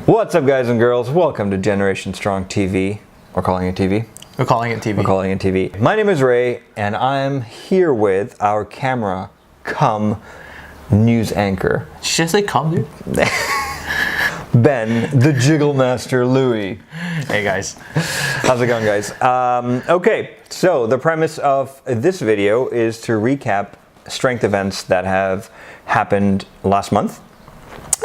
What's up, guys and girls? Welcome to Generation Strong TV. We're calling it TV. We're calling it TV. We're calling it TV. My name is Ray, and I'm here with our camera cum news anchor. Did you just say cum, dude? Ben, the Jiggle Master Looi. Hey, guys. How's it going, guys? Okay, so the premise of this video is to recap strength events that have happened last month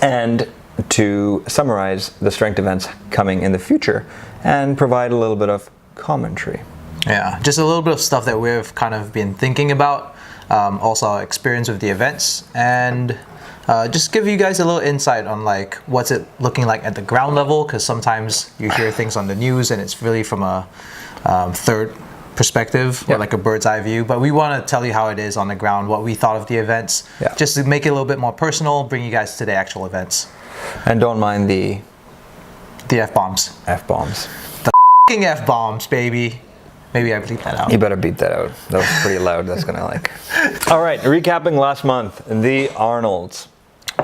and to summarize the strength events coming in the future and provide a little bit of commentary. Yeah, just a little bit of stuff that we've kind of been thinking about, also our experience with the events, and just give you guys a little insight on like what's it looking like at the ground level, because sometimes you hear things on the news and it's really from a third perspective or like a bird's eye view, but we want to tell you how it is on the ground, what we thought of the events, just to make it a little bit more personal, bring you guys to the actual events. And don't mind the F-bombs. F-bombs. The f***ing F-bombs, baby. Maybe I bleep that out. You better beat that out. That was pretty loud. That's gonna like. All right, recapping last month, the Arnolds.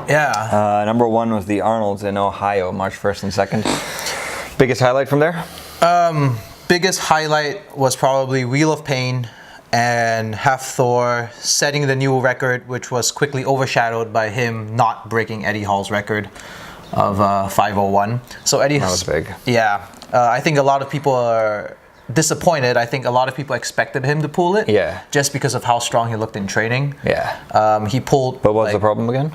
Yeah. Number one was the Arnolds in Ohio, March 1st and 2nd. Biggest highlight from there? Biggest highlight was probably Wheel of Pain and Thor setting the new record, which was quickly overshadowed by him not breaking Eddie Hall's record of 5:01. So Eddie, that was big. Yeah, I think a lot of people are disappointed. I think a lot of people expected him to pull it. Yeah. Just because of how strong he looked in training. Yeah. He pulled. But what's the problem again?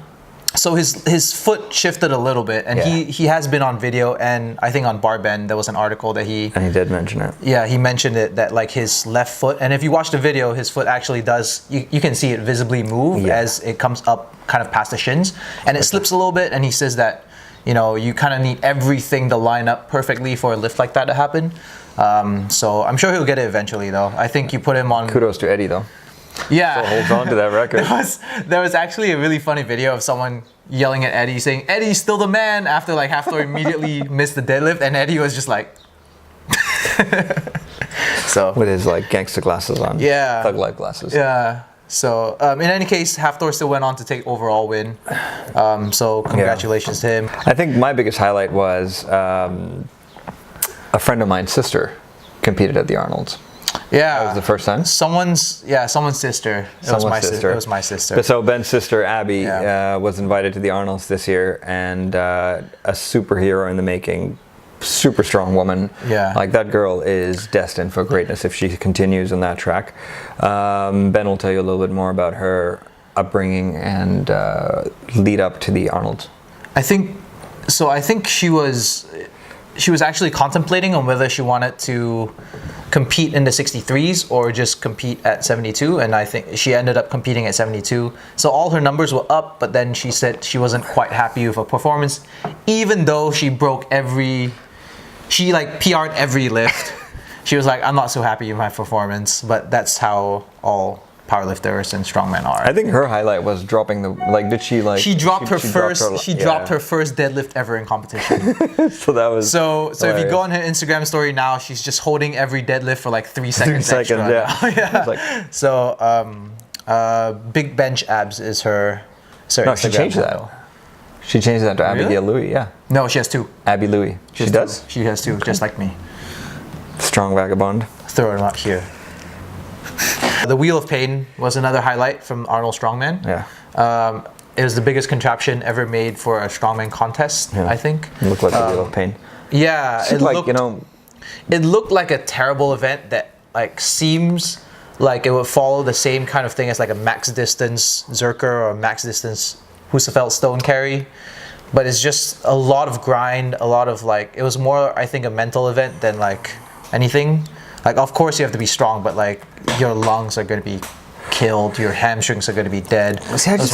So his foot shifted a little bit, and he has been on video, and I think on Barbend there was an article that he did mention it. Yeah, he mentioned it, that like his left foot, and if you watch the video, his foot actually does, you can see it visibly move as it comes up kind of past the shins, and it slips a little bit, and he says that, you know, you kind of need everything to line up perfectly for a lift like that to happen. So I'm sure he'll get it eventually, though. I think you put him on. Kudos to Eddie, though. Yeah. So holds on to that record. There was actually a really funny video of someone yelling at Eddie, saying, "Eddie's still the man," after like Thor immediately missed the deadlift, and Eddie was just like... So with his like gangster glasses on. Yeah. Thug life glasses. Yeah. So in any case, Thor still went on to take overall win. So congratulations to him. I think my biggest highlight was a friend of mine's sister competed at the Arnolds. Yeah, that was the first time. Someone's sister. It was my sister. So Ben's sister Abby was invited to the Arnolds this year, and a superhero in the making, super strong woman. Yeah, like that girl is destined for greatness if she continues on that track. Ben will tell you a little bit more about her upbringing and lead up to the Arnolds. I think she was actually contemplating on whether she wanted to compete in the 63s or just compete at 72, and I think she ended up competing at 72. So all her numbers were up, but then she said she wasn't quite happy with her performance, even though she PR'd every lift. She was like, "I'm not so happy with my performance," but that's how all powerlifters and strongmen are. I think her highlight was dropping the She dropped her first deadlift ever in competition. So that was so if you go on her Instagram story now, she's just holding every deadlift for like 3 seconds. 3 seconds, extra. Yeah. So big bench abs is her. No, she changed that. She changed that to Abby Looi. Yeah. No, she has 2. Abby Looi. She does. She has 2, just like me. Strong vagabond. Throw him out here. The Wheel of Pain was another highlight from Arnold Strongman. Yeah. It was the biggest contraption ever made for a strongman contest, I think. It looked like the Wheel of Pain. Yeah. It looked, it looked like a terrible event that like seems like it would follow the same kind of thing as like a max distance Zerker or a max distance Husafeld stone carry. But it's just a lot of grind, a lot of like, it was more, I think, a mental event than like anything. Like, of course you have to be strong, but like your lungs are going to be killed, your hamstrings are going to be dead. See, I just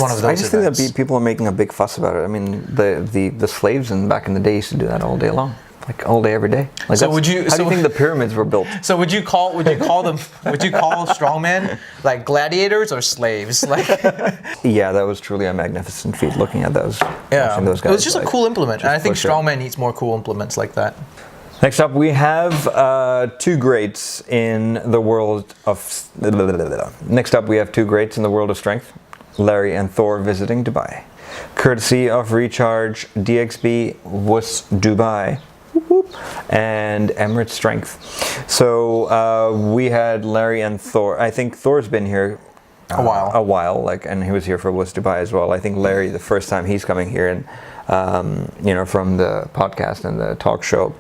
think that people are making a big fuss about it. I mean, the slaves back in the day used to do that all day long, like all day, every day. Like, so how do you think the pyramids were built? So would you call strongmen like gladiators or slaves? Like, yeah, that was truly a magnificent feat. Looking at those, watching those guys. It was just a cool implement, and I think strongman needs more cool implements like that. Next up, we have 2 greats in the world of. Next up, we have 2 greats in the world of strength. Larry and Thor visiting Dubai. Courtesy of Recharge, DXB, Wuss Dubai, and Emirates Strength. So we had Larry and Thor. I think Thor's been here a while, like, and he was here for Wuss Dubai as well. I think Larry, the first time he's coming here, and from the podcast and the talk show,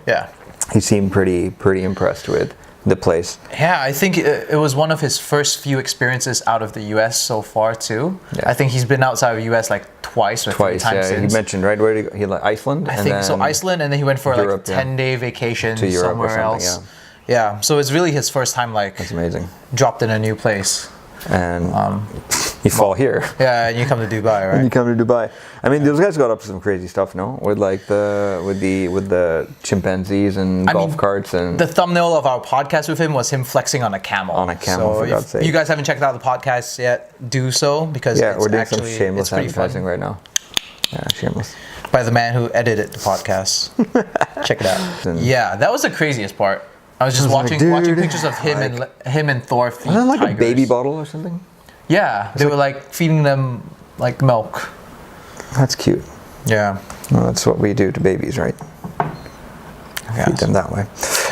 he seemed pretty impressed with the place. Yeah, I think it was one of his first few experiences out of the US so far too. Yeah. I think he's been outside of the US like twice or three times since. He mentioned, right? Where did he go? Iceland? I think so, Iceland, and then he went for Europe, like a 10-day vacation to Europe somewhere else. Yeah, so it's really his first time, like, that's amazing. Dropped in a new place. And you fall here. Yeah, and you come to Dubai, right? And you come to Dubai. I mean, those guys got up to some crazy stuff, no? With like with the chimpanzees and golf carts and. The thumbnail of our podcast with him was him flexing on a camel. On a camel, for God's sake. If you guys haven't checked out the podcast yet, do so, because we're doing some shameless advertising right now. Yeah, shameless. By the man who edited the podcast. Check it out. Yeah, that was the craziest part. I was just watching pictures of him and Thor feed wasn't it like tigers. A baby bottle or something? Yeah, they were like feeding them like milk. That's cute. Yeah. Well, that's what we do to babies, right? Feed them that way.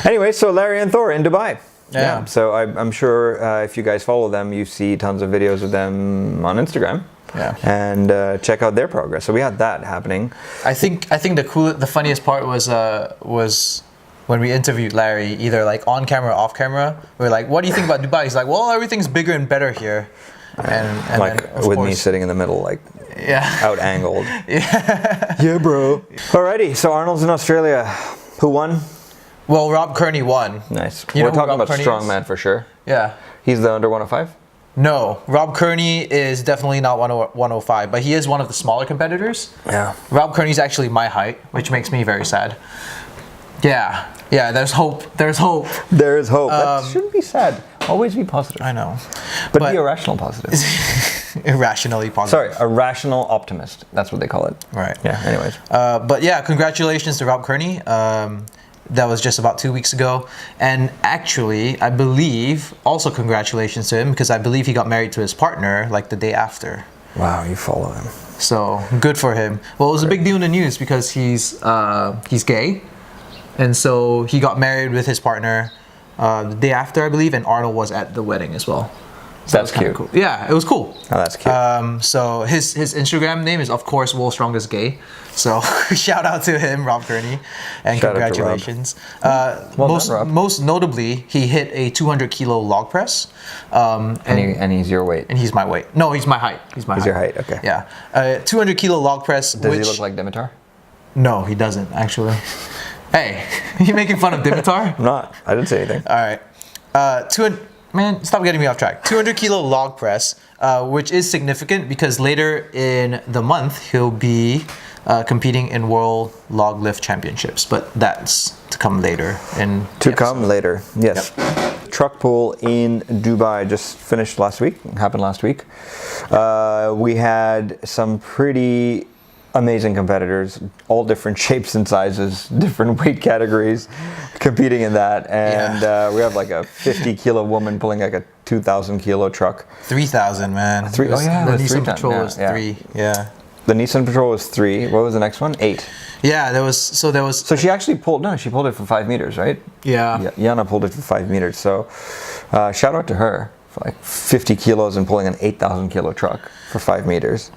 Anyway, so Larry and Thor in Dubai. Yeah. So I'm sure if you guys follow them, you see tons of videos of them on Instagram. Yeah. And check out their progress. So we had that happening. I think the funniest part was when we interviewed Larry, either like on camera or off camera. We were like, "What do you think about Dubai?" He's like, "Well, everything's bigger and better here." And like then, with me sitting in the middle, like out angled. Yeah, bro. Alrighty, so Arnold's in Australia. Who won? Well, Rob Kearney won. Nice. We're talking about strongman for sure. Yeah. He's the under 105? No, Rob Kearney is definitely not 105, but he is one of the smaller competitors. Yeah. Rob Kearney's actually my height, which makes me very sad. Yeah, there's hope. There's hope. There is hope. That shouldn't be sad. Always be positive. I know. But be a rational positive. Irrationally positive. Sorry, a rational optimist. That's what they call it. Right. Yeah, anyways. But yeah, congratulations to Rob Kearney. That was just about 2 weeks ago. And actually, I believe, also congratulations to him, because I believe he got married to his partner like the day after. Wow, you follow him. So, good for him. Well, it was a big deal in the news because he's gay. And so he got married with his partner the day after, I believe, and Arnold was at the wedding as well. So that's cute. Cool. Yeah, it was cool. Oh, that's cute. So his Instagram name is, of course, World's Strongest Gay. So shout out to him, Rob Kearney, and shout congratulations. Rob. Most notably, he hit a 200-kilo log press. And he's your weight. And he's my weight. No, he's my height. He's your height. Okay. Yeah, 200-kilo log press. Does he look like Dimitar? No, he doesn't actually. Hey, you making fun of Dimitar? I'm not. I didn't say anything. All right. 200. Man, stop getting me off track. 200-kilo log press, which is significant because later in the month he'll be competing in World Log Lift Championships, but that's to come later. Later, yes. Yep. Truck pull in Dubai just finished last week. Happened last week. We had some pretty amazing competitors, all different shapes and sizes, different weight categories, competing in that. And we have like a 50-kilo woman pulling like a 2,000-kilo truck. 3,000, man. The Nissan Patrol was 3. Yeah. The Nissan Patrol was 3. What was the next one? 8. Yeah, there was. So she actually pulled. No, she pulled it for 5 meters, right? Yeah. Yana pulled it for 5 meters. So shout out to her for like 50 kilos and pulling an 8,000-kilo truck for 5 meters.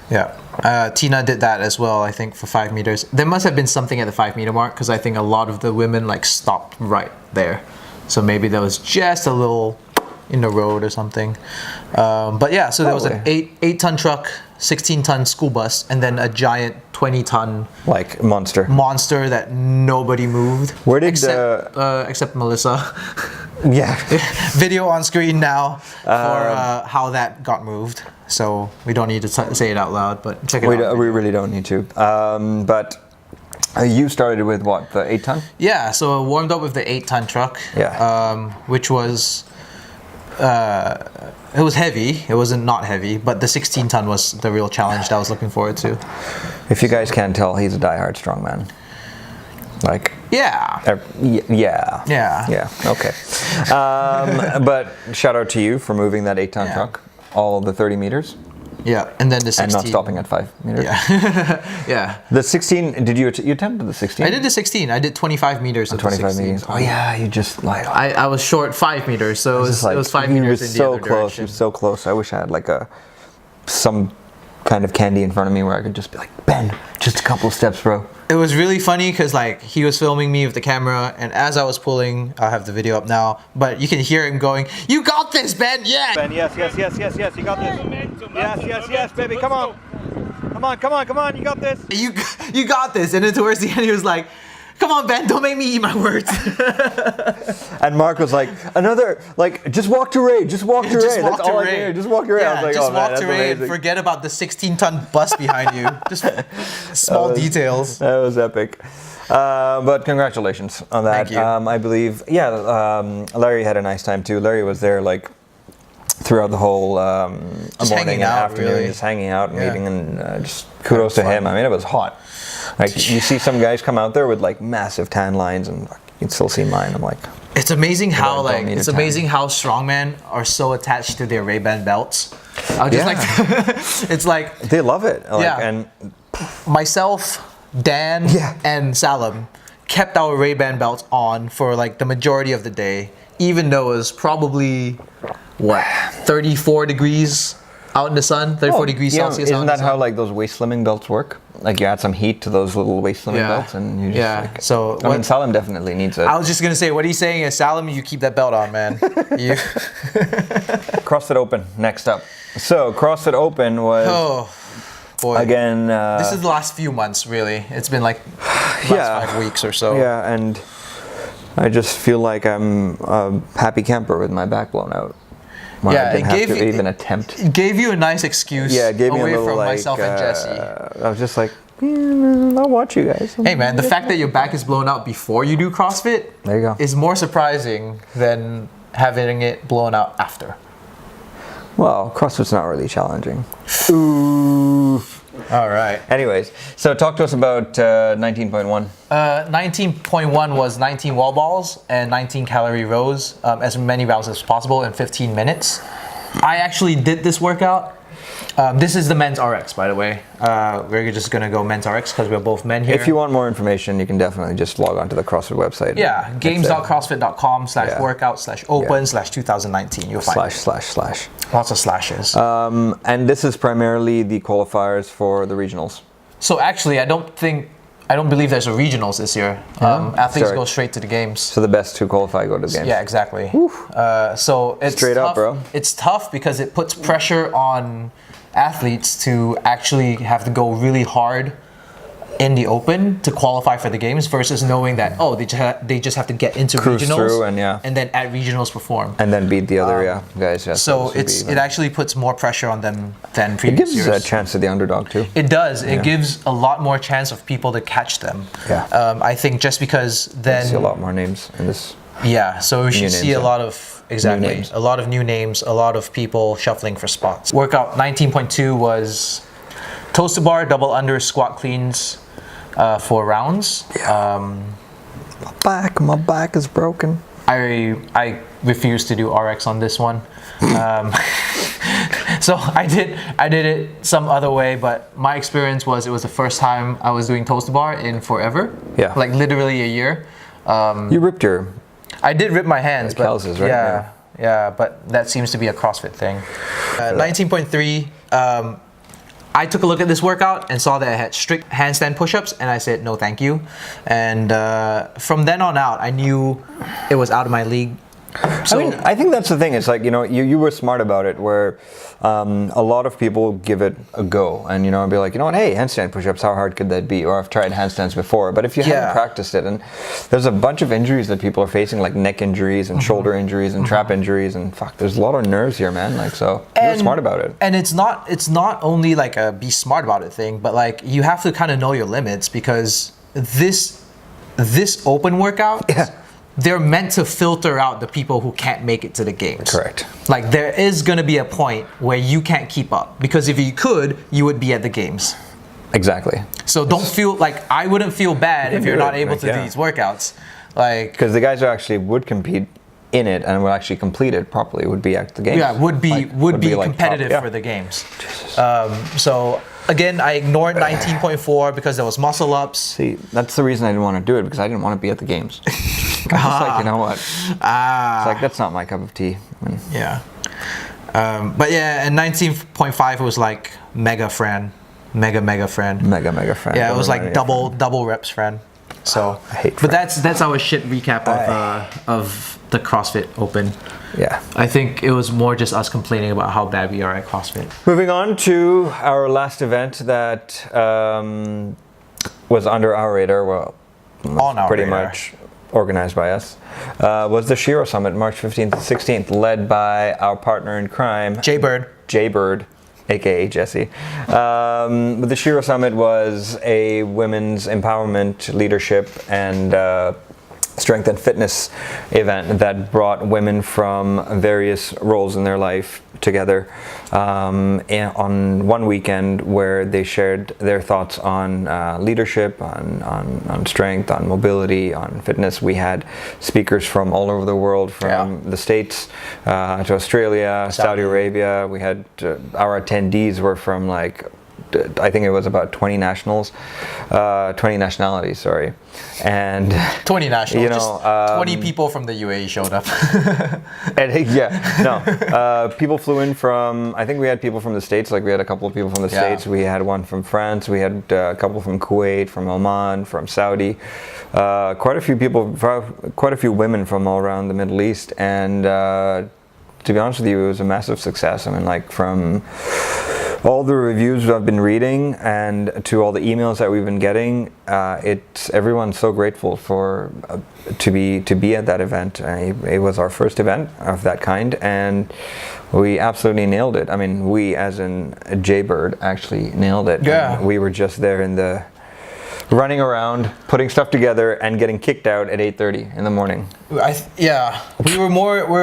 Yeah, Tina did that as well, I think, for 5 meters. There must have been something at the 5 meter mark because I think a lot of the women like stopped right there. So maybe there was just a little in the road or something. But yeah, so there was an 8-ton truck, 16-ton school bus, and then a giant 20-ton like monster that nobody moved. Where did except Melissa? Yeah. Video on screen now for how that got moved. So we don't need to say it out loud, but check it out. We really don't need to. But you started with what, the 8-ton? Yeah, so I warmed up with the 8-ton truck. Yeah. Which was it was heavy. It wasn't not heavy, but the 16-ton was the real challenge that I was looking forward to. If you guys can't tell, he's a diehard strongman. Like. Yeah. Yeah. Okay. But shout out to you for moving that 8-ton truck all the 30 meters. Yeah, and then the 16. And not stopping at 5 meters. Yeah. Yeah. The 16, did you attempted the 16? I did the 16. I did 25 meters of 25 the 16. meters. Oh yeah, you just like... I was short 5 meters, so it was 5 meters in the other direction. You were so close. I wish I had like some kind of candy in front of me where I could just be like, Ben, just a couple of steps, bro. It was really funny because like he was filming me with the camera, and as I was pulling, I'll have the video up now, but you can hear him going, "You got this, Ben! Yeah!" Ben, yes, you got this. Yes, baby, come on, you got this. You got this, and then towards the end he was like, "Come on, Ben, don't make me eat my words." And Mark was like, just walk to Ray, just walk to Ray. That's all I hear. Just walk to Ray. Yeah, I was like, just oh, man, walk to Ray and forget about the 16-ton bus behind you. Just small details. That was epic. But congratulations on that. Thank you. I believe, Larry had a nice time too. Larry was there like throughout the whole morning and afternoon, really. Just hanging out and eating, and just kudos to him. I mean, it was hot. Like you see some guys come out there with like massive tan lines, and you can still see mine. I'm like, it's amazing how how strongmen are so attached to their Ray-Ban belts. I just like, it's like they love it. And myself, Dan, and Salim kept our Ray-Ban belts on for like the majority of the day, even though it was probably 34 degrees out in the sun, 34 degrees Celsius. Isn't that how like those waist slimming belts work? Like you add some heat to those little waist slimming belts, and you just like, so I mean, Salim definitely needs it. I was just gonna say, what he's saying is, Salim, you keep that belt on, man. CrossFit Open next up. So CrossFit Open was again. This is the last few months, really. It's been like last 5 weeks or so. Yeah, and I just feel like I'm a happy camper with my back blown out. I didn't have to even attempt. It gave you a nice excuse it gave me away a little, from like, myself and Jesse. I was just like, I'll watch you guys. Hey man, the fact that your back is blown out before you do CrossFit is more surprising than having it blown out after. Well, CrossFit's not really challenging. Ooh. All right. Anyways, so talk to us about 19.1. 19.1 was 19 wall balls and 19 calorie rows, as many rounds as possible in 15 minutes. I actually did this workout. This is the men's RX, by the way. We're just going to go men's RX because we're both men here. If you want more information, you can definitely just log on to the CrossFit website. Yeah, games.crossfit.com/workout/open/2019. You'll find // Lots of slashes. And this is primarily the qualifiers for the regionals. So actually, I don't believe there's a regionals this year. Athletes go straight to the games. So the best who qualify go to the games. Yeah, exactly. So it's straight tough. up, bro. It's tough because it puts pressure on athletes to actually have to go really hard in the open to qualify for the games versus knowing that they just have to get into regionals and then at regionals perform and then beat the other guys. So it actually puts more pressure on them than previous years. It gives a chance to the underdog too. It does. It gives a lot more chance of people to catch them. I think just because then you see a lot more names in this. Yeah, so we should see a lot of a lot of new names, a lot of people shuffling for spots. Workout 19.2 was toes to bar, double under, squat cleans. 4 rounds. My back is broken. I refuse to do RX on this one. So I did it some other way, but my experience was it was the first time I was doing toes to bar in forever. Yeah. Like literally a year. You ripped your... I did rip my hands, but calluses, right? Yeah, but that seems to be a CrossFit thing. 19.3. I took a look at this workout and saw that it had strict handstand push-ups, and I said no thank you. And from then on out, I knew it was out of my league. So, I think that's the thing. It's like, you were smart about it, where a lot of people give it a go, and I'd be like, hey, handstand push-ups, how hard could that be? Or I've tried handstands before, but if you haven't practiced it, and there's a bunch of injuries that people are facing, like neck injuries and shoulder injuries and trap injuries, and there's a lot of nerves here, man. Like, so you're smart about it. And it's not only like a be smart about it thing, but like you have to kind of know your limits, because this open workout. They're meant to filter out the people who can't make it to the games. Correct. Like there is going to be a point where you can't keep up, because if you could, you would be at the games. Exactly. So don't feel like, I wouldn't feel bad if you're not able to do these workouts. Like, because the guys who actually would compete in it and would actually complete it properly would be at the games. Yeah, would be like competitive top, for the games. So again, I ignored 19.4 because there was muscle ups. See, that's the reason I didn't want to do it, because I didn't want to be at the games. It's like, you know what? It's like, that's not my cup of tea. Yeah. But yeah, and 19.5 was like mega friend. Mega friend. Mega friend. Yeah, it was like double reps friend. So, I hate but that's our shit recap of the CrossFit Open. Yeah. I think it was more just us complaining about how bad we are at CrossFit. Moving on to our last event that was under our radar, well, On our pretty radar. much organized by us, was the Shear of Summit, March 15th and 16th, led by our partner in crime, Jay Bird, aka Jesse. But the Shear of Summit was a women's empowerment, leadership, and strength and fitness event that brought women from various roles in their life together on one weekend, where they shared their thoughts on leadership, on strength, on mobility, on fitness. We had speakers from all over the world, from the States to Australia, Saudi Arabia. We had our attendees were from like, I think it was about 20 nationalities, sorry. And 20 nationals, you know, just 20 people from the UAE showed up. People flew in from, I think we had people from the States, like we had a couple of people from the States, we had one from France, we had a couple from Kuwait, from Oman, from Saudi, quite a few people, quite a few women from all around the Middle East, and to be honest with you, it was a massive success. I mean, like, from all the reviews I've been reading and to all the emails that we've been getting, everyone's so grateful for to be at that event. It was our first event of that kind, and we absolutely nailed it. I mean, we, as in Jaybird, actually nailed it. Yeah, we were just there in the running around, putting stuff together, and getting kicked out at 8:30 in the morning. We were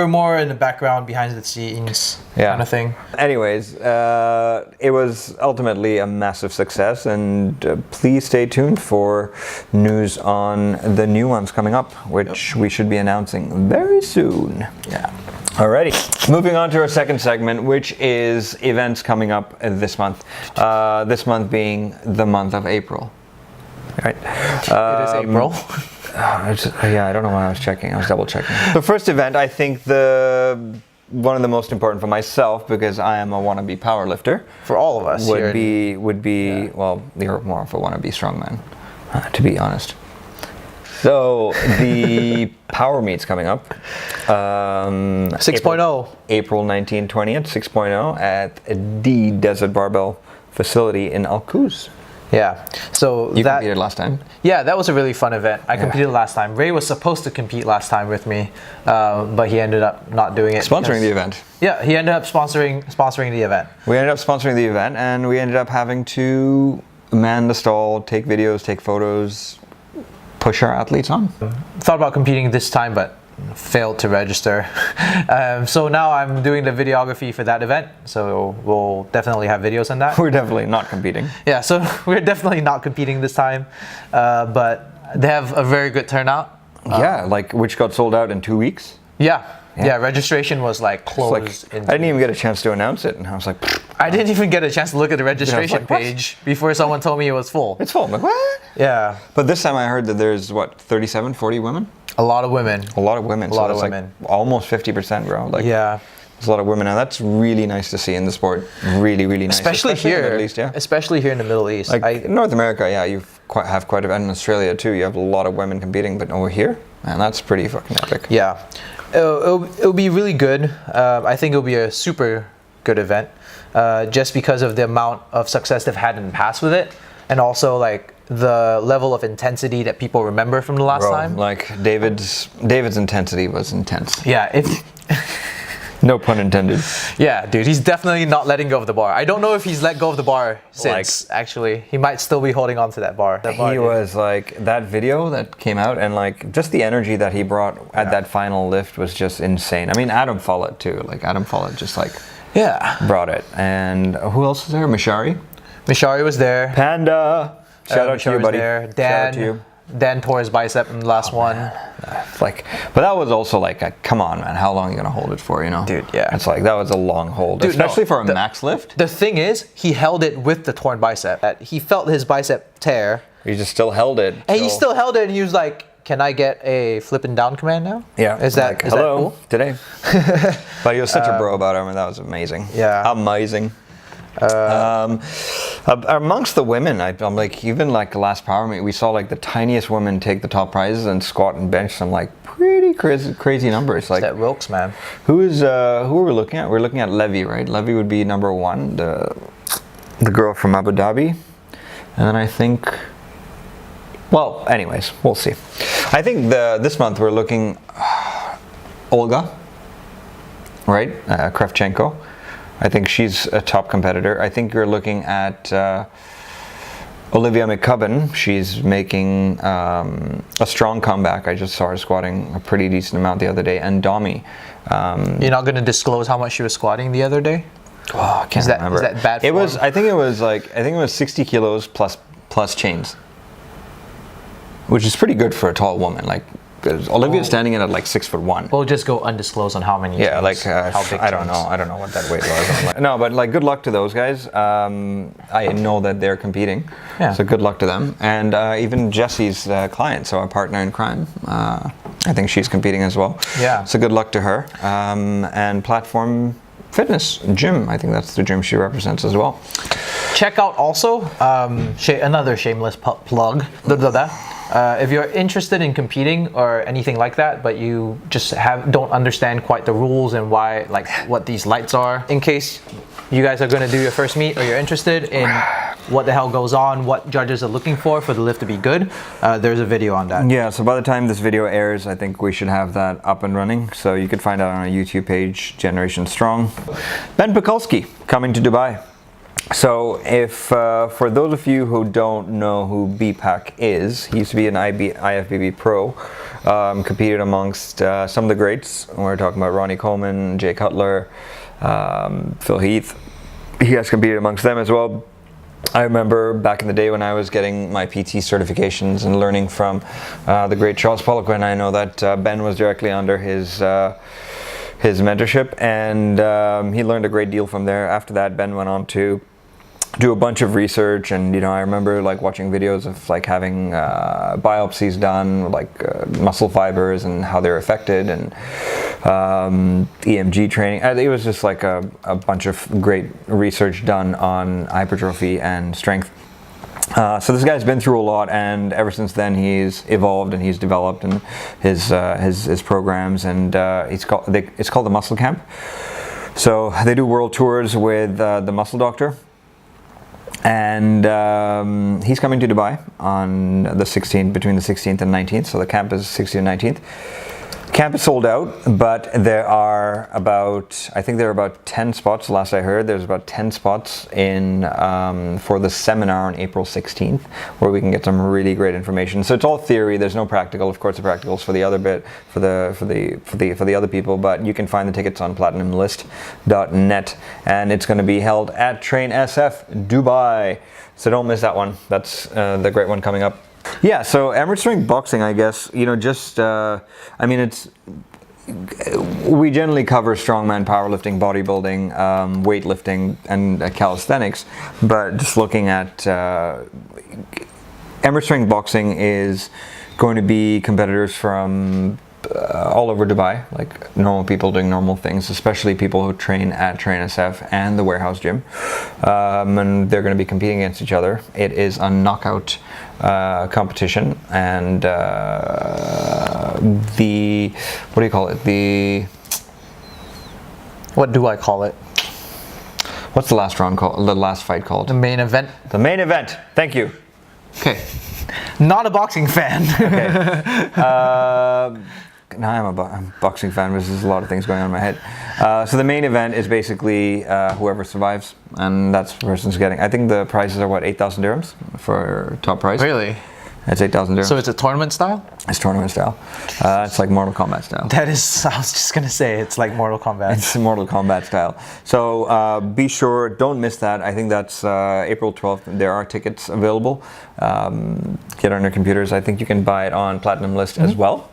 more in the background, behind the scenes, kind of thing. Anyways, it was ultimately a massive success, and please stay tuned for news on the new ones coming up, which we should be announcing very soon. Yeah. Alrighty, moving on to our second segment, which is events coming up this month. This month being the month of April. Right. It is April. I don't know why I was checking. I was double checking. The first event, I think one of the most important for myself, because I am a wannabe powerlifter. For all of us, would be well, you're more of a wannabe strongman, to be honest. So the Power Meet's coming up. 6.0. April 19, 20th, 6.0 at the Desert Barbell facility in Al Quoz. Yeah, so you competed last time. Yeah, that was a really fun event. I competed last time. Ray was supposed to compete last time with me, but he ended up not doing it. Sponsoring the event. Yeah, he ended up sponsoring the event. We ended up sponsoring the event, and we ended up having to man the stall, take videos, take photos, push our athletes on. Thought about competing this time, but failed to register. So now I'm doing the videography for that event, so we'll definitely have videos on that. We're definitely not competing. Yeah, so we're definitely not competing this time, but they have a very good turnout. Which got sold out in 2 weeks. Yeah, registration was like closed. I didn't even get a chance to announce it, and I was like, I didn't even get a chance to look at the registration page before someone told me it was full. It's full. I'm like, what? Yeah. But this time I heard that there's 37, 40 women? A lot of women. A lot of women. A lot of women. Like almost 50%, bro. Like, yeah. There's a lot of women now. That's really nice to see in the sport. Really, really nice. Especially here. In the Middle East, Especially here in the Middle East. Like in North America, you have quite a bit. In Australia too, you have a lot of women competing. But over here, man, that's pretty fucking epic. Yeah. It'll be really good. I think it'll be a super good event, just because of the amount of success they've had in the past with it, and also like the level of intensity that people remember from the last time. Like David's intensity was intense. Yeah. No pun intended. Yeah, dude, he's definitely not letting go of the bar. I don't know if he's let go of the bar since, actually. He might still be holding on to that bar. He was like, that video that came out, and like just the energy that he brought at that final lift was just insane. I mean, Adam Follett too. Like Adam Follett just like brought it. And who else was there? Mishari was there. Panda. Shout out to you, buddy. There. Dan. Dan tore his bicep in the last one. Like, but that was also like, come on, man, how long are you gonna hold it for? You know, Dude, yeah. It's like that was a long hold, Dude, especially no, for a max lift. The thing is, he held it with the torn bicep. He felt his bicep tear. He just still held it. And he still held it, and he was like, "Can I get a flipping down command now?" Yeah. Is that like, is hello that cool? today? But he was such a bro about it. I mean, that was amazing. Yeah. Amazing. Amongst the women, I'm like, even like last power meet, we saw like the tiniest women take the top prizes and squat and bench some like pretty crazy numbers. Like that Wilkes, man. who are we looking at? We're looking at Levy, right? Levy would be number one, the girl from Abu Dhabi, and then I think. Well, anyways, we'll see. I think this month we're looking Olga, right? Kravchenko. I think she's a top competitor. I think you're looking at Olivia McCubbin. She's making a strong comeback. I just saw her squatting a pretty decent amount the other day. And Domi. You're not going to disclose how much she was squatting the other day? Oh, I can't remember. Is that bad form? It was. I think it was 60 kilos plus chains, which is pretty good for a tall woman. Like Olivia's standing in at like 6'1". We'll just go undisclosed on how many. Yeah, chains, like how big I don't know. I don't know what that weight was. No, but like good luck to those guys. I know that they're competing. Yeah. So good luck to them. And even Jesse's client, so our partner in crime, I think she's competing as well. Yeah. So good luck to her. And Platform Fitness Gym. I think that's the gym she represents as well. Check out also another shameless plug. If you're interested in competing or anything like that, but you just don't understand quite the rules and why, like what these lights are, in case you guys are going to do your first meet or you're interested in what the hell goes on, what judges are looking for the lift to be good, there's a video on that. Yeah, so by the time this video airs, I think we should have that up and running. So you could find out on our YouTube page, Generation Strong. Ben Pakulski coming to Dubai. So if for those of you who don't know who BPAC is, he used to be an IFBB pro, competed amongst some of the greats. We're talking about Ronnie Coleman, Jay Cutler, Phil Heath. He has competed amongst them as well. I remember back in the day when I was getting my PT certifications and learning from the great Charles Poliquin, I know that Ben was directly under his mentorship, and he learned a great deal from there. After that, Ben went on to do a bunch of research, and I remember like watching videos of like having biopsies done, like muscle fibers and how they're affected, and EMG training. It was just like a bunch of great research done on hypertrophy and strength. So this guy's been through a lot, and ever since then he's evolved and he's developed in his programs, and it's called the Muscle Camp. So they do world tours with the Muscle Doctor. And he's coming to Dubai on the 16th, between the 16th and 19th. So the camp is 16th and 19th. Camp is sold out, but there are I think there are about 10 spots. Last I heard, there's about 10 spots in for the seminar on April 16th, where we can get some really great information. So it's all theory. There's no practical. Of course, the practicals for the other bit for the other people. But you can find the tickets on platinumlist.net, and it's going to be held at Train SF Dubai. So don't miss that one. That's the great one coming up. Yeah, so Emirates Strength Boxing, I guess, we generally cover strongman, powerlifting, bodybuilding, weightlifting, and calisthenics, but just looking at Emirates Strength Boxing is going to be competitors from all over Dubai, like normal people doing normal things, especially people who train at Train SF and the Warehouse Gym, and they're going to be competing against each other. It is a knockout competition, and what do you call it? What do I call it? What's the last round called? The last fight called? The main event. The main event. Thank you. Okay. Not a boxing fan. Okay. Now I'm a boxing fan, but there's a lot of things going on in my head. So the main event is basically whoever survives, and that's the person's getting. I think the prizes are 8,000 dirhams for top prize. Really? It's 8,000 dirhams. So it's a tournament style? It's tournament style. It's like Mortal Kombat style. That is, I was just going to say, it's like Mortal Kombat. It's Mortal Kombat style. So be sure, don't miss that. I think that's April 12th. There are tickets available. Get on your computers. I think you can buy it on Platinum List as well.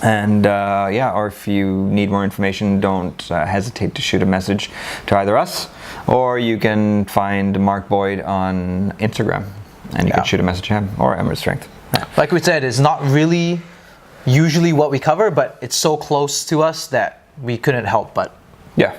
And or if you need more information, don't hesitate to shoot a message to either us, or you can find Mark Boyd on Instagram, and you can shoot a message to him, or Emirates Strength. Yeah. Like we said, it's not really usually what we cover, but it's so close to us that we couldn't help but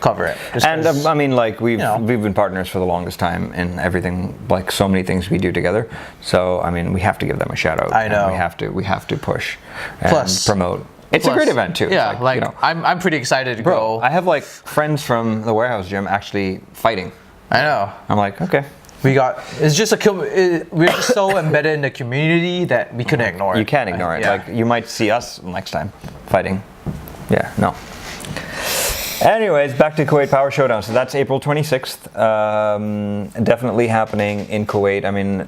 cover it. And I mean, like we've been partners for the longest time in everything, like so many things we do together. So I mean, we have to give them a shout out. I know. We have to push and promote. It's a great event too. Yeah, I'm pretty excited to go. I have like friends from the warehouse gym actually fighting. I know. I'm like, okay. It's just we're just so embedded in the community that we couldn't ignore it. You can't ignore it. Yeah. Like you might see us next time fighting. Yeah, no. Anyways, back to Kuwait Power Showdown. So that's April 26th. Definitely happening in Kuwait. I mean,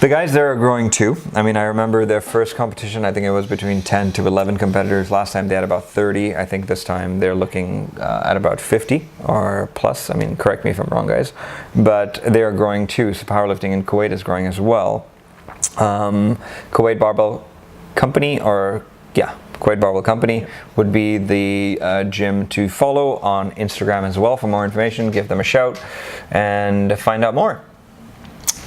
the guys there are growing too. I mean, I remember their first competition, I think it was between 10 to 11 competitors. Last time they had about 30. I think this time they're looking at about 50 or plus. I mean, correct me if I'm wrong, guys. But they are growing too. So powerlifting in Kuwait is growing as well. Kuwait Barbell Company, Kuwait Barbell Company would be the gym to follow on Instagram as well. For more information, give them a shout and find out more.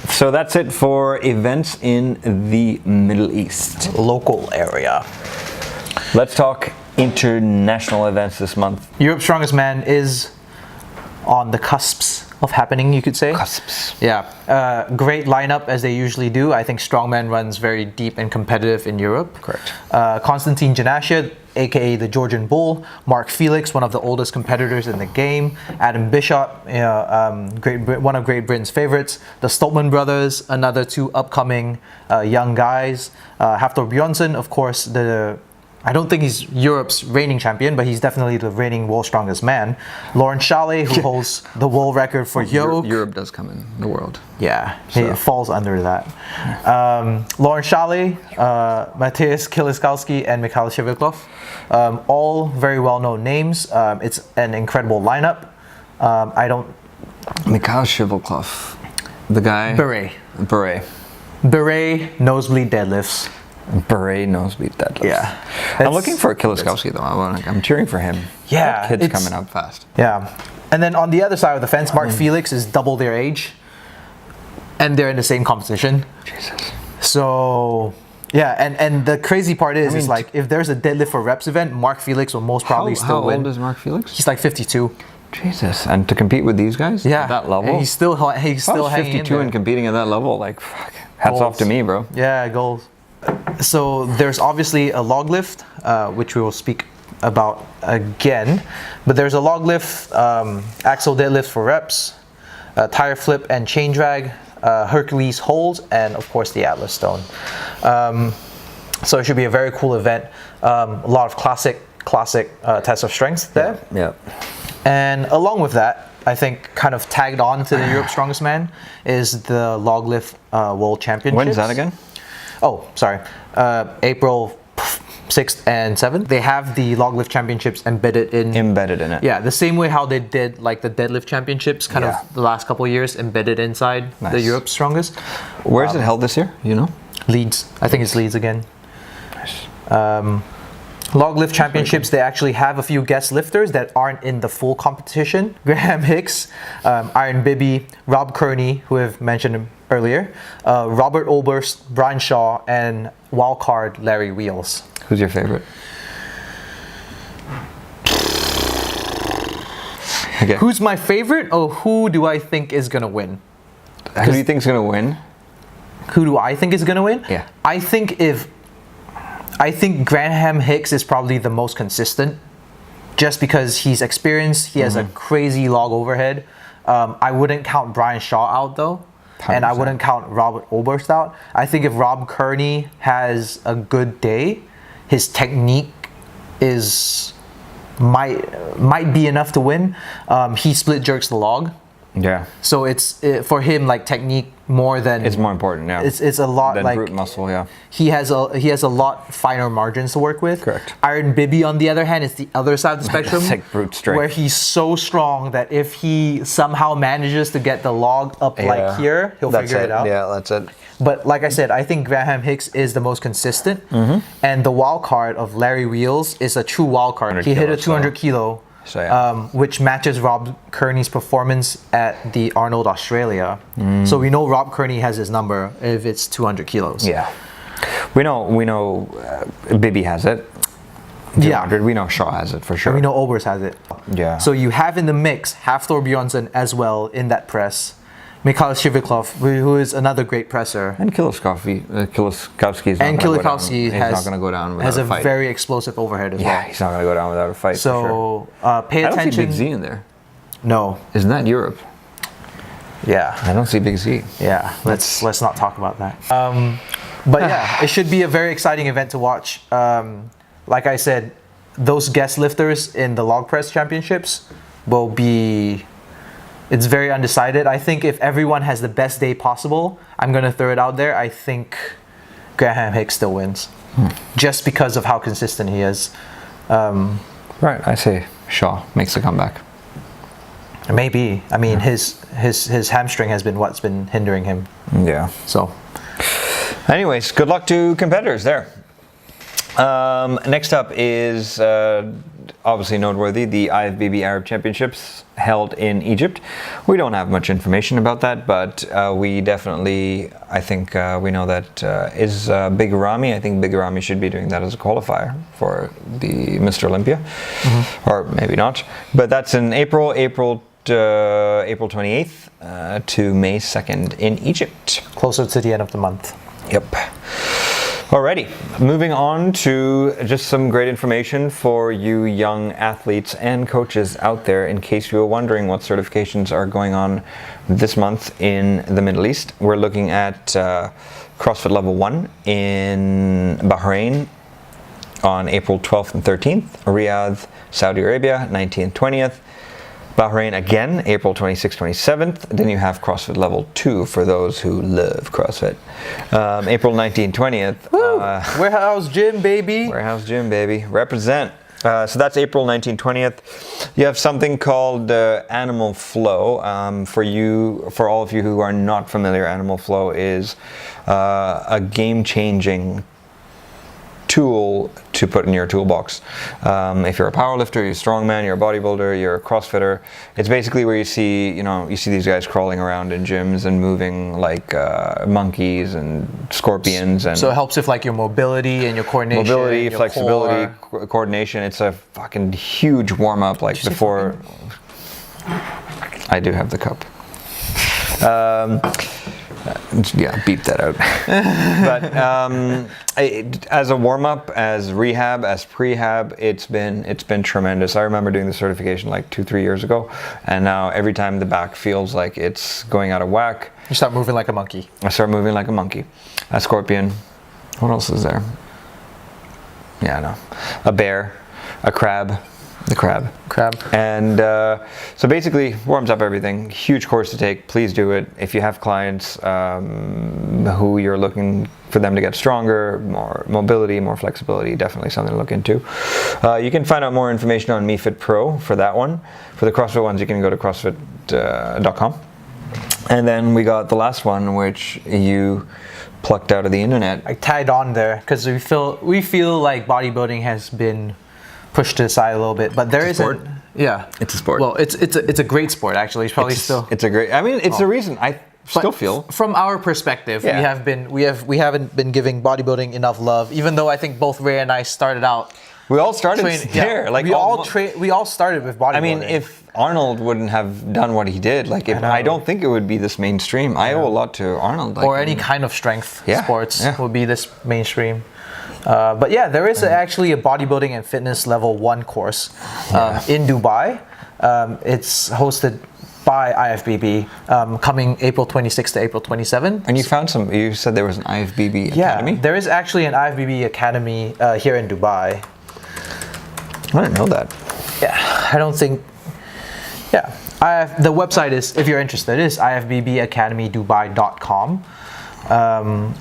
So that's it for events in the Middle East. Local area. Let's talk international events this month. Europe's Strongest Man is on the cusps of happening, you could say. Cusps. Yeah. Great lineup as they usually do. I think Strongman runs very deep and competitive in Europe. Correct. Konstantin Janashia, aka the Georgian Bull. Mark Felix, one of the oldest competitors in the game. Adam Bishop, one of Great Britain's favorites. The Stoltman brothers, another two upcoming young guys. Hafthor Bjornsson, of course, I don't think he's Europe's reigning champion, but he's definitely the reigning world's strongest man. Lawrence Shalee, who holds the world record for yoke. Europe does come in the world. Yeah, so. He falls under that. Lawrence Shalee, Mateusz Kieliszkowski, and Mikhail Shevchenko. All very well-known names. It's an incredible lineup. Mikhail Shevchenko, the guy. Beret nosebleed deadlifts. Beret nosebleed deadlifts. Yeah. I'm looking for Kieliszkowski though. I'm cheering for him. Yeah. That kid's coming up fast. Yeah. And then on the other side of the fence, Mark Felix is double their age. And they're in the same competition. Jesus. So, yeah. And the crazy part is like, if there's a deadlift for reps event, Mark Felix will most probably still win. How old is Mark Felix? He's like 52. Jesus. And to compete with these guys? Yeah. At that level? And he's still hanging 52 in there. and competing at that level, like, fuck. Hats off to me, bro. Yeah, goals. So there's obviously a log lift, which we will speak about again. But there's a log lift, axle deadlift for reps, tire flip and chain drag, Hercules holds, and of course the Atlas stone. So it should be a very cool event. A lot of classic tests of strength there. Yeah. And along with that, I think kind of tagged on to the Europe's Strongest Man is the log lift World Championships. When is that again? Oh, sorry. April 6th and 7th. They have the log lift championships embedded in it. Yeah, the same way how they did like the deadlift championships kind of the last couple of years, embedded inside the Europe's Strongest. Where is it held this year? You know? Leeds. I think it's Leeds again. Nice. Log lift championships, they actually have a few guest lifters that aren't in the full competition. Graham Hicks, Iron Bibby, Rob Kearney, who I've mentioned him earlier, Robert Oberst, Brian Shaw, and wildcard Larry Wheels. Who's your favorite? Okay. Who's my favorite? Oh, who do I think is gonna win? Who do you think is gonna win? Who do I think is gonna win? Yeah. I think Graham Hicks is probably the most consistent, just because he's experienced. He has a crazy log overhead. I wouldn't count Brian Shaw out though. 100%. And I wouldn't count Robert Oberst out. I think if Rob Kearney has a good day, his technique might be enough to win. He split jerks the log, Yeah. So for him, like, technique more than It's more important, yeah. It's a lot than like brute muscle, yeah. he has a lot finer margins to work with. Correct. Iron Bibi, on the other hand, is the other side of the spectrum. That's like brute strength. Where he's so strong that if he somehow manages to get the log up like here, he'll figure it out. Yeah, that's it. But like I said, I think Graham Hicks is the most consistent. And the wild card of Larry Wheels is a true wild card. He hit a 200 kilo. So, yeah. Which matches Rob Kearney's performance at the Arnold Australia. So we know Rob Kearney has his number if it's 200 kilos. Yeah. We know Bibi has it. 200. We know Shaw has it for sure. And we know Obers has it. Yeah. So you have in the mix Hafthor Bjornsson as well in that press. Mikhail Shiviklov, who is another great presser. And Kilikowski is not going to go down without has a fight. Very explosive overhead as well. Yeah, he's not going to go down without a fight. So for sure. Pay attention. I don't see Big Z in there. No. Isn't that Europe? Yeah. I don't see Big Z. Yeah. Let's not talk about that. But yeah, it should be a very exciting event to watch. Like I said, those guest lifters in the log press championships will be. It's very undecided. I think if everyone has the best day possible, I'm going to throw it out there. I think Graham Hicks still wins. Just because of how consistent he is. Right, I say Shaw makes a comeback. Maybe. I mean, his hamstring has been what's been hindering him. Yeah. So. Anyways, good luck to competitors there. Next up is obviously noteworthy, the IFBB Arab Championships held in Egypt. We don't have much information about that, but we definitely, I think we know that is Big Ramy. I think Big Ramy should be doing that as a qualifier for the Mr. Olympia, or maybe not. But that's in April 28th to May 2nd in Egypt. Closer to the end of the month. Yep. Alrighty, moving on to just some great information for you young athletes and coaches out there in case you were wondering what certifications are going on this month in the Middle East. We're looking at CrossFit Level 1 in Bahrain on April 12th and 13th, Riyadh, Saudi Arabia, 19th, 20th, Bahrain again, April 26th, 27th. Then you have CrossFit Level 2 for those who love CrossFit. April 19th, 20th. Warehouse Gym, baby. Warehouse Gym, baby. Represent. So that's April 19th, 20th. You have something called Animal Flow. For all of you who are not familiar, Animal Flow is a game-changing tool to put in your toolbox. If you're a powerlifter, you're a strongman, you're a bodybuilder, you're a CrossFitter, it's basically where you see these guys crawling around in gyms and moving like monkeys and scorpions. And so it helps with like your mobility and your coordination. Mobility, flexibility, coordination. It's a fucking huge warm up. Like before, I do have the cup. Yeah, beep that out. But as a warm up, as rehab, as prehab, it's been tremendous. I remember doing the certification like 2-3 years ago, and now every time the back feels like it's going out of whack, you start moving like a monkey. I start moving like a monkey, a scorpion. What else is there? Yeah, no, a bear, a crab. The crab. And so basically warms up everything. Huge course to take. Please do it. If you have clients who you're looking for them to get stronger, more mobility, more flexibility, definitely something to look into. You can find out more information on MeFit Pro for that one. For the CrossFit ones, you can go to CrossFit.com. And then we got the last one, which you plucked out of the internet. I tied on there because we feel like bodybuilding has been pushed to the side a little bit, but there isn't. Yeah, it's a sport. Well, it's a great sport actually. It's probably still. It's a great. I mean, it's the reason I still feel. From our perspective, we haven't been giving bodybuilding enough love, even though I think both Ray and I started out. We all started there. Like we all started with bodybuilding. I mean, if Arnold wouldn't have done what he did, like I don't think it would be this mainstream. I owe a lot to Arnold. Or any kind of strength sports would be this mainstream. But yeah, there is actually a bodybuilding and fitness level 1 course in Dubai. It's hosted by IFBB coming April 26th to April 27th. And you said there was an IFBB Academy? Yeah, there is actually an IFBB Academy here in Dubai. I didn't know that. Yeah, I don't think... Yeah. The website is, if you're interested, is ifbbacademydubai.com.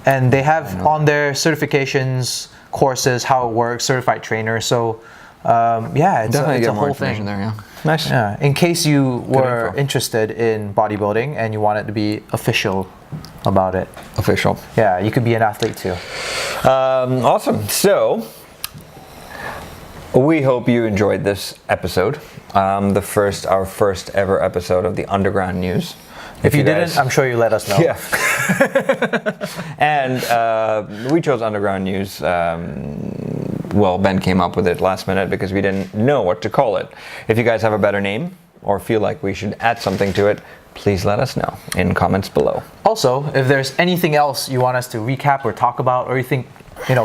And they have on their certifications, courses, how it works, certified trainer. So yeah, it's Definitely a, get it's a more whole information thing. there, yeah. Nice. Yeah. In case you were info. interested in bodybuilding and you wanted to be official about it. Official. Yeah, you could be an athlete too. Awesome. So, we hope you enjoyed this episode. Our first ever episode of the Underground News. If you didn't, I'm sure you let us know. Yeah. And we chose Underground News. Well, Ben came up with it last minute because we didn't know what to call it. If you guys have a better name or feel like we should add something to it, please let us know in comments below. Also, if there's anything else you want us to recap or talk about, or you think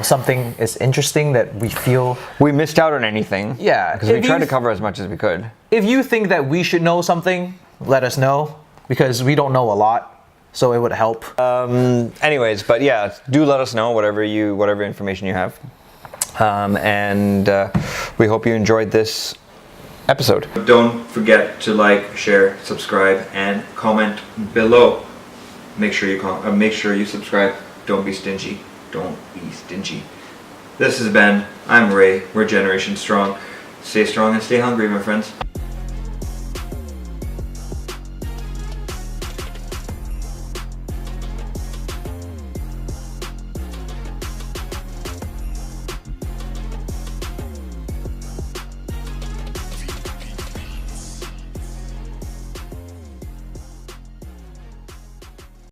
something is interesting that we feel we missed out on anything. Yeah, because we tried to cover as much as we could. If you think that we should know something, let us know, because we don't know a lot, so it would help. Anyways, but yeah, do let us know whatever information you have. And we hope you enjoyed this episode. Don't forget to like, share, subscribe, and comment below. Make sure you subscribe. Don't be stingy. Don't be stingy. This is Ben. I'm Ray. We're Generation Strong. Stay strong and stay hungry, my friends.